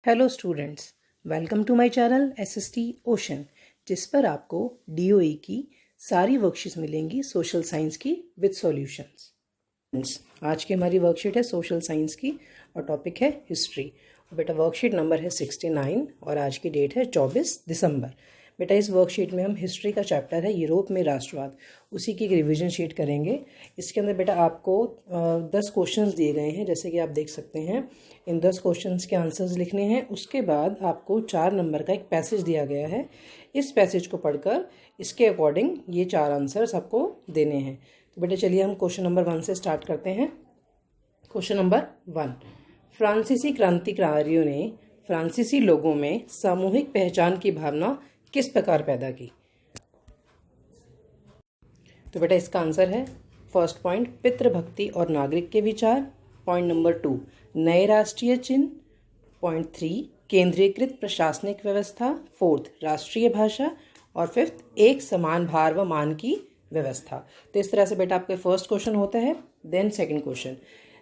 Hello students, welcome to my channel SST ocean, जिस पर आपको डीओई की सारी वर्कशीट्स मिलेंगी सोशल साइंस की विद सॉल्यूशंस। आज की हमारी वर्कशीट है सोशल साइंस की और टॉपिक है हिस्ट्री। बेटा वर्कशीट नंबर है 69 और आज की डेट है 24 दिसंबर। बेटा इस वर्कशीट में हम हिस्ट्री का चैप्टर है यूरोप में राष्ट्रवाद, उसी की एक रिवीजन शीट करेंगे। इसके अंदर बेटा आपको 10 क्वेश्चंस दिए गए हैं, जैसे कि आप देख सकते हैं। इन 10 क्वेश्चंस के आंसर्स लिखने हैं। उसके बाद आपको 4 नंबर का एक पैसेज दिया गया है। इस पैसेज को पढ़कर इसके अकॉर्डिंग ये 4 आंसर्स आपको देने हैं। तो बेटा चलिए हम क्वेश्चन नंबर 1 से स्टार्ट करते हैं। क्वेश्चन नंबर 1, फ्रांसीसी क्रांतिकारियों ने फ्रांसीसी लोगों में सामूहिक पहचान की भावना किस प्रकार पैदा की? तो बेटा इसका आंसर है फर्स्ट पॉइंट, पितृभक्ति और नागरिक के विचार। पॉइंट नंबर 2, नए राष्ट्रीय चिन्ह। पॉइंट 3, केंद्रीकृत प्रशासनिक व्यवस्था। फोर्थ, राष्ट्रीय भाषा। और फिफ्थ, एक समान भार व मान की व्यवस्था। तो इस तरह से बेटा आपका फर्स्ट क्वेश्चन होता है। देन सेकंड क्वेश्चन,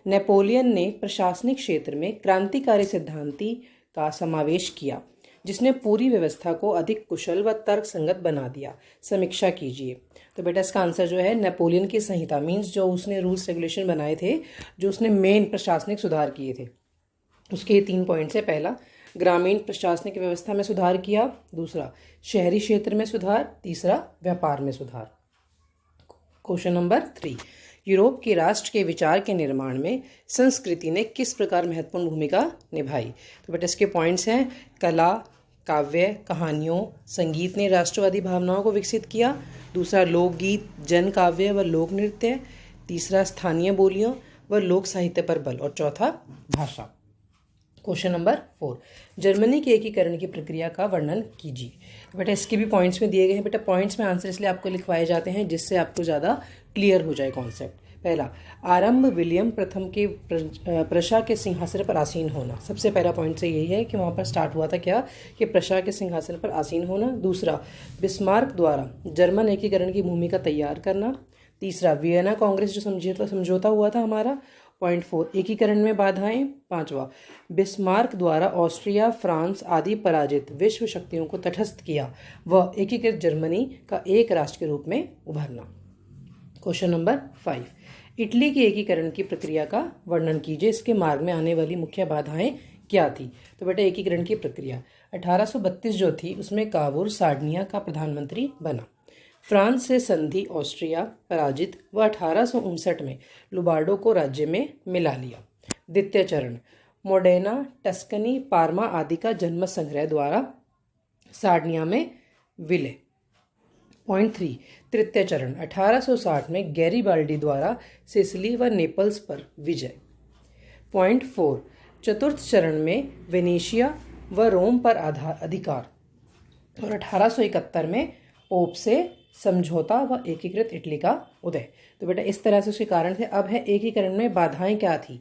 नेपोलियन ने प्रशासनिक क्षेत्र में क्रांतिकारी सिद्धांति का समावेश किया जिसने पूरी व्यवस्था को अधिक कुशल व तर्क संगत बना दिया। समीक्षा कीजिए। तो बेटा इसका आंसर जो है नेपोलियन की संहिता, मीन्स जो उसने रूल्स रेगुलेशन बनाए थे, जो उसने मेन प्रशासनिक सुधार किए थे, उसके 3 पॉइंट्स है। पहला, ग्रामीण प्रशासनिक व्यवस्था में सुधार किया। दूसरा, शहरी क्षेत्र में सुधार। तीसरा, व्यापार में सुधार। क्वेश्चन नंबर 3, यूरोप के राष्ट्र के विचार के निर्माण में संस्कृति ने किस प्रकार महत्वपूर्ण भूमिका निभाई? तो बेटा इसके पॉइंट्स हैं, कला, काव्य, कहानियों, संगीत ने राष्ट्रवादी भावनाओं को विकसित किया। दूसरा, लोकगीत, जन काव्य व लोक नृत्य। तीसरा, स्थानीय बोलियों व लोक साहित्य पर बल। और चौथा, भाषा। क्वेश्चन नंबर 4, जर्मनी के एकीकरण की प्रक्रिया का वर्णन कीजिए। तो बेटा इसके भी पॉइंट्स में दिए गए हैं। बेटा पॉइंट्स में आंसर इसलिए आपको लिखवाए जाते हैं जिससे आपको ज़्यादा क्लियर हो जाए कॉन्सेप्ट। पहला, आरंभ विलियम प्रथम के प्रशा के सिंहासन पर आसीन होना। सबसे पहला पॉइंट से यही है कि वहाँ पर स्टार्ट हुआ था क्या, कि प्रशा के सिंहासन पर आसीन होना। दूसरा, बिस्मार्क द्वारा जर्मन एकीकरण की भूमिका तैयार करना। तीसरा, वियना कांग्रेस जो समझौता हुआ था हमारा। पॉइंट 4, एकीकरण में बाधाएं। पांचवा, बिस्मार्क द्वारा ऑस्ट्रिया, फ्रांस आदि पराजित विश्व शक्तियों को तटस्थ किया व एकीकृत जर्मनी का एक राष्ट्र के रूप में उभरना। क्वेश्चन नंबर 5, इटली के एकीकरण की प्रक्रिया का वर्णन कीजिए। इसके मार्ग में आने वाली मुख्य बाधाएं क्या थी? तो बेटा एकीकरण की प्रक्रिया 1832 जो थी उसमें कावूर सार्डिनिया का प्रधानमंत्री बना। फ्रांस से संधि ऑस्ट्रिया पराजित व 1859 में लुबार्डो को राज्य में मिला लिया। द्वितीय चरण, मोडेना, टस्कनी, पार्मा आदि का जनमत संग्रह द्वारा सार्डिनिया में विलय। पॉइंट 3, तृतीय चरण, 1860 में गैरीबाल्डी द्वारा सिसिली व नेपल्स पर विजय। पॉइंट 4, चतुर्थ चरण में वेनेशिया व रोम पर अधिकार। और 1871 में पोप से समझौता व एकीकृत इटली का उदय। तो बेटा इस तरह से उसके कारण थे। अब है एकीकरण में बाधाएं क्या थी?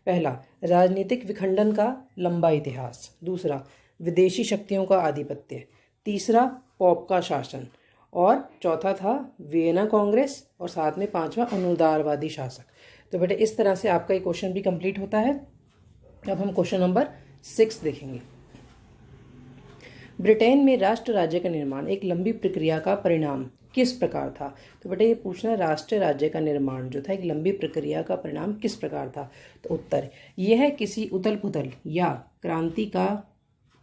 पहला, राजनीतिक विखंडन का लंबा इतिहास। दूसरा, विदेशी शक्तियों का आधिपत्य। तीसरा, पोप का शासन। और चौथा था वियना कांग्रेस। और साथ में पांचवा, अनुदारवादी शासक। तो बेटा इस तरह से आपका ये क्वेश्चन भी कंप्लीट होता है। अब हम क्वेश्चन नंबर 6 देखेंगे। ब्रिटेन में राष्ट्र राज्य का निर्माण एक लंबी प्रक्रिया का परिणाम किस प्रकार था? तो बेटा ये पूछना है, राष्ट्र राज्य का निर्माण जो था एक लंबी प्रक्रिया का परिणाम किस प्रकार था? तो उत्तर, यह किसी उथल पुथल या क्रांति का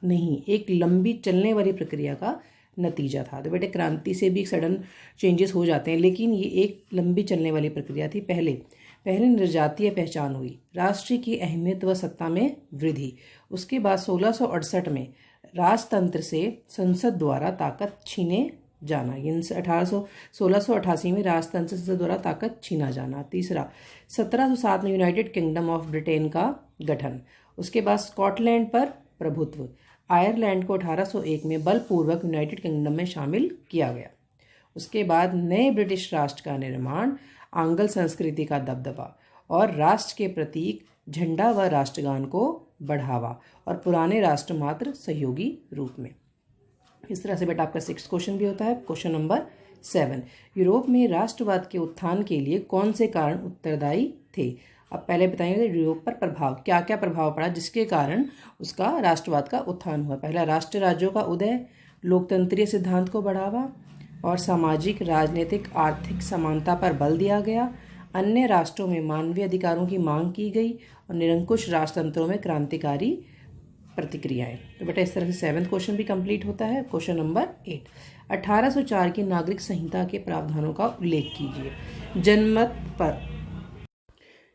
नहीं, एक लंबी चलने वाली प्रक्रिया का नतीजा था। तो बेटे क्रांति से भी सडन चेंजेस हो जाते हैं, लेकिन ये एक लंबी चलने वाली प्रक्रिया थी। पहले निर्जातीय पहचान हुई, राष्ट्र की अहमियत व सत्ता में वृद्धि। उसके बाद 1668 में राजतंत्र से संसद द्वारा ताकत छीने जाना, यानी 1688 में राजतंत्र से द्वारा ताकत छीना जाना। तीसरा, 1707 में यूनाइटेड किंगडम ऑफ ब्रिटेन का गठन। उसके बाद स्कॉटलैंड पर प्रभुत्व। आयरलैंड को 1801 में बलपूर्वक यूनाइटेड किंगडम में शामिल किया गया। उसके बाद नए ब्रिटिश राष्ट्र का निर्माण, आंग्ल संस्कृति का दबदबा और राष्ट्र के प्रतीक झंडा व राष्ट्रगान को बढ़ावा, और पुराने राष्ट्र मात्र सहयोगी रूप में। इस तरह से बेटा आपका 6th क्वेश्चन भी होता है। क्वेश्चन नंबर 7, यूरोप में राष्ट्रवाद के उत्थान के लिए कौन से कारण उत्तरदायी थे? अब पहले बताएंगे यूरोप पर प्रभाव, क्या क्या प्रभाव पड़ा जिसके कारण उसका राष्ट्रवाद का उत्थान हुआ। पहला, राष्ट्र राज्यों का उदय, लोकतंत्रीय सिद्धांत को बढ़ावा और सामाजिक, राजनीतिक, आर्थिक समानता पर बल दिया गया। अन्य राष्ट्रों में मानवीय अधिकारों की मांग की गई और निरंकुश राजतंत्रों में क्रांतिकारी प्रतिक्रियाएं। तो बेटा इस तरह से 7वां क्वेश्चन भी कंप्लीट होता है। क्वेश्चन नंबर 8, 1804 की नागरिक संहिता के प्रावधानों का उल्लेख कीजिए।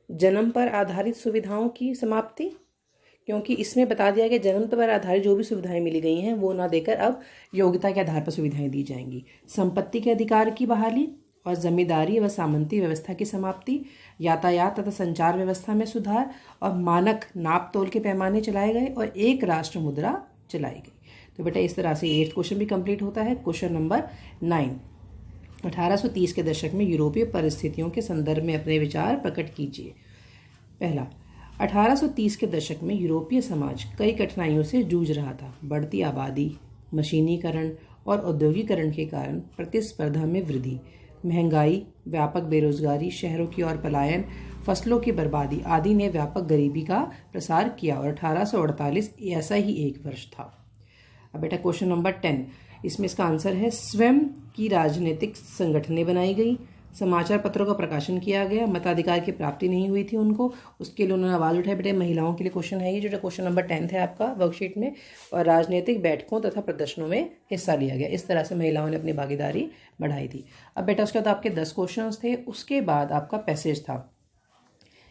जन्म पर आधारित सुविधाओं की समाप्ति, क्योंकि इसमें बता दिया कि जन्म पर आधारित जो भी सुविधाएं मिली गई हैं वो ना देकर अब योग्यता के आधार पर सुविधाएं दी जाएंगी। संपत्ति के अधिकार की बहाली और जमींदारी व सामंती व्यवस्था की समाप्ति, यातायात तथा संचार व्यवस्था में सुधार और मानक नाप तोल के पैमाने चलाए गए और एक राष्ट्र मुद्रा चलाई गई। तो बेटा इस तरह से 8वां क्वेश्चन भी कंप्लीट होता है। क्वेश्चन नंबर 9, 1830 के दशक में यूरोपीय परिस्थितियों के संदर्भ में अपने विचार प्रकट कीजिए। पहला, 1830 के दशक में यूरोपीय समाज कई कठिनाइयों से जूझ रहा था। बढ़ती आबादी, मशीनीकरण और औद्योगिकरण के कारण प्रतिस्पर्धा में वृद्धि, महंगाई, व्यापक बेरोजगारी, शहरों की ओर पलायन, फसलों की बर्बादी आदि ने व्यापक गरीबी का प्रसार किया और 1848 ऐसा ही एक वर्ष था। अब बेटा क्वेश्चन नंबर 10, इसमें इसका आंसर है स्वयं की राजनीतिक संगठनें बनाई गई, समाचार पत्रों का प्रकाशन किया गया, मताधिकार की प्राप्ति नहीं हुई थी उनको, उसके लिए उन्होंने आवाज़ उठाई। बेटे महिलाओं के लिए क्वेश्चन है ये, जो क्वेश्चन नंबर 10 है आपका वर्कशीट में, और राजनीतिक बैठकों तथा प्रदर्शनों में हिस्सा लिया गया। इस तरह से महिलाओं ने अपनी भागीदारी बढ़ाई थी। अब बेटा उसके बाद आपके 10 क्वेश्चन थे, उसके बाद आपका पैसेज था।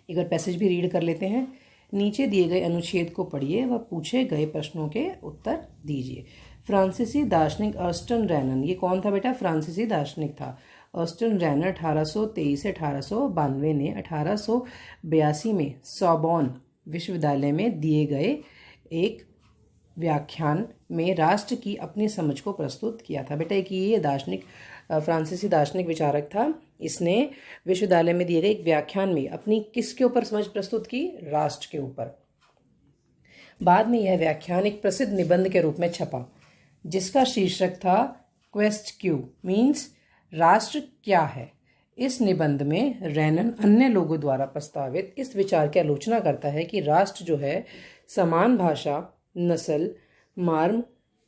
एक बार पैसेज भी रीड कर लेते हैं। नीचे दिए गए अनुच्छेद को पढ़िए व पूछे गए प्रश्नों के उत्तर दीजिए। फ्रांसीसी दार्शनिक अर्स्टन रैनन, ये कौन था बेटा? फ्रांसीसी दार्शनिक था। अर्स्टन रैनन 1823 से 1892 ने 1882 में सोर्बोन विश्वविद्यालय में दिए गए एक व्याख्यान में राष्ट्र की अपनी समझ को प्रस्तुत किया था। बेटा एक ये दार्शनिक फ्रांसीसी दार्शनिक विचारक था। इसने विश्वविद्यालय में दिए गए एक व्याख्यान में अपनी किसके ऊपर समझ प्रस्तुत की? राष्ट्र के ऊपर। बाद में यह व्याख्यान एक प्रसिद्ध निबंध के रूप में छपा जिसका शीर्षक था क्वेस्ट क्यू मीन्स राष्ट्र क्या है। इस निबंध में रैनन अन्य लोगों द्वारा प्रस्तावित इस विचार की आलोचना करता है कि राष्ट्र जो है समान भाषा, नस्ल, मार्ग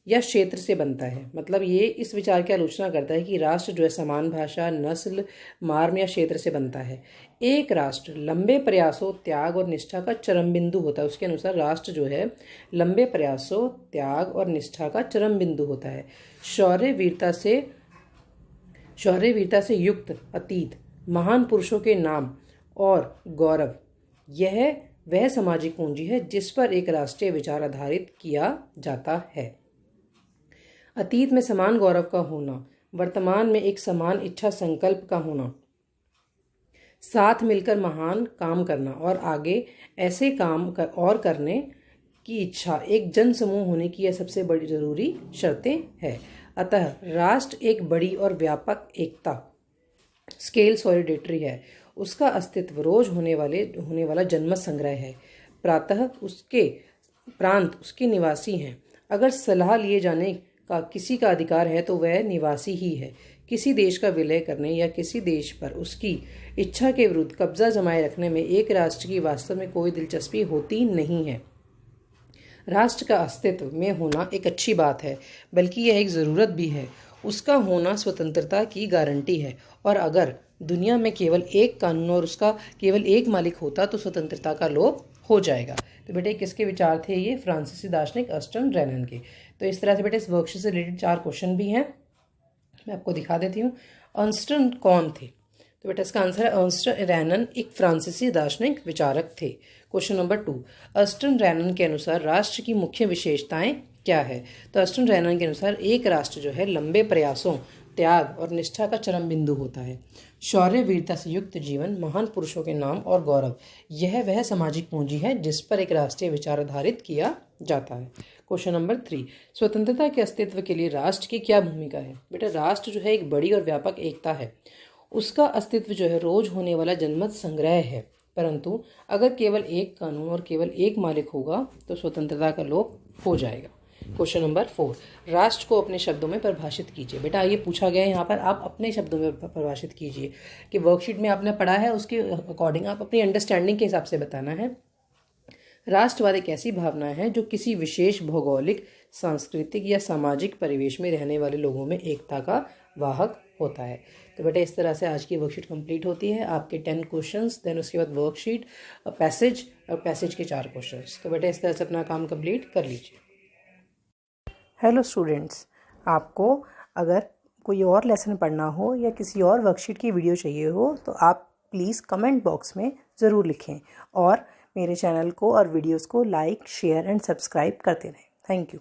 या क्षेत्र से बनता है। मतलब ये इस विचार की आलोचना करता है कि राष्ट्र जो है समान भाषा, नस्ल, मार्ग या क्षेत्र से बनता है। एक राष्ट्र लंबे प्रयासों, त्याग और निष्ठा का चरम बिंदु होता है। उसके अनुसार राष्ट्र जो है लंबे प्रयासों, त्याग और निष्ठा का चरम बिंदु होता है। शौर्य वीरता से युक्त अतीत, महान पुरुषों के नाम और गौरव, यह वह सामाजिक पूंजी है जिस पर एक राष्ट्रीय विचार आधारित किया जाता है। अतीत में समान गौरव का होना, वर्तमान में एक समान इच्छा संकल्प का होना, साथ मिलकर महान काम करना और आगे ऐसे काम और करने की इच्छा, एक जन समूह होने की यह सबसे बड़ी जरूरी शर्तें हैं। अतः राष्ट्र एक बड़ी और व्यापक एकता स्केल सॉलिडेटरी है। उसका अस्तित्व रोज होने वाला जनमत संग्रह है। प्रांत उसके निवासी हैं। अगर सलाह लिए जाने का किसी का अधिकार है तो वह निवासी ही है। किसी देश का विलय करने या किसी देश पर उसकी इच्छा के विरुद्ध कब्जा जमाए रखने में एक राष्ट्र की वास्तव में कोई दिलचस्पी होती नहीं है। राष्ट्र का अस्तित्व में होना एक अच्छी बात है, बल्कि यह एक ज़रूरत भी है। उसका होना स्वतंत्रता की गारंटी है, और अगर दुनिया में केवल एक कानून और उसका केवल एक मालिक होता तो स्वतंत्रता का लोप हो जाएगा। तो बेटे किसके विचार थे ये? फ्रांसीसी दार्शनिक अर्स्टन रैनन के। तो इस तरह से बेटे इस वर्कशीट से रिलेटेड 4 क्वेश्चन भी हैं, मैं आपको दिखा देती हूँ। अर्स्टन कौन थे? तो बेटा इसका आंसर है अर्स्टन रैनन एक फ्रांसीसी दार्शनिक विचारक थे। क्वेश्चन नंबर 2, अर्स्टन रैनन के अनुसार राष्ट्र की मुख्य विशेषताएं क्या है? तो अर्स्टन रैनन के अनुसार एक राष्ट्र जो है लंबे प्रयासों, त्याग और निष्ठा का चरम बिंदु होता है। शौर्य वीरता से युक्त जीवन, महान पुरुषों के नाम और गौरव, यह वह सामाजिक पूंजी है जिस पर एक राष्ट्रीय विचार आधारित किया जाता है। क्वेश्चन नंबर 3, स्वतंत्रता के अस्तित्व के लिए राष्ट्र की क्या भूमिका है? बेटा राष्ट्र जो है एक बड़ी और व्यापक एकता है। उसका अस्तित्व जो है रोज होने वाला जनमत संग्रह है। परंतु अगर केवल एक कानून और केवल एक मालिक होगा तो स्वतंत्रता का लोप हो जाएगा। क्वेश्चन नंबर 4, राष्ट्र को अपने शब्दों में परिभाषित कीजिए। बेटा ये पूछा गया है यहाँ पर, आप अपने शब्दों में परिभाषित कीजिए कि वर्कशीट में आपने पढ़ा है उसके अकॉर्डिंग आप अपनी अंडरस्टैंडिंग के हिसाब से बताना है। राष्ट्रवाद एक ऐसी भावना है जो किसी विशेष भौगोलिक, सांस्कृतिक या सामाजिक परिवेश में रहने वाले लोगों में एकता का वाहक होता है। तो बेटा इस तरह से आज की वर्कशीट कंप्लीट होती है। आपके 10 क्वेश्चंस, देन उसके बाद वर्कशीट, पैसेज और पैसेज के 4 क्वेश्चंस। तो बेटा इस तरह से अपना काम कंप्लीट कर लीजिए। हेलो स्टूडेंट्स, आपको अगर कोई और लेसन पढ़ना हो या किसी और वर्कशीट की वीडियो चाहिए हो तो आप प्लीज़ कमेंट बॉक्स में ज़रूर लिखें और मेरे चैनल को और वीडियोस को लाइक, शेयर एंड सब्सक्राइब करते रहें। Thank you.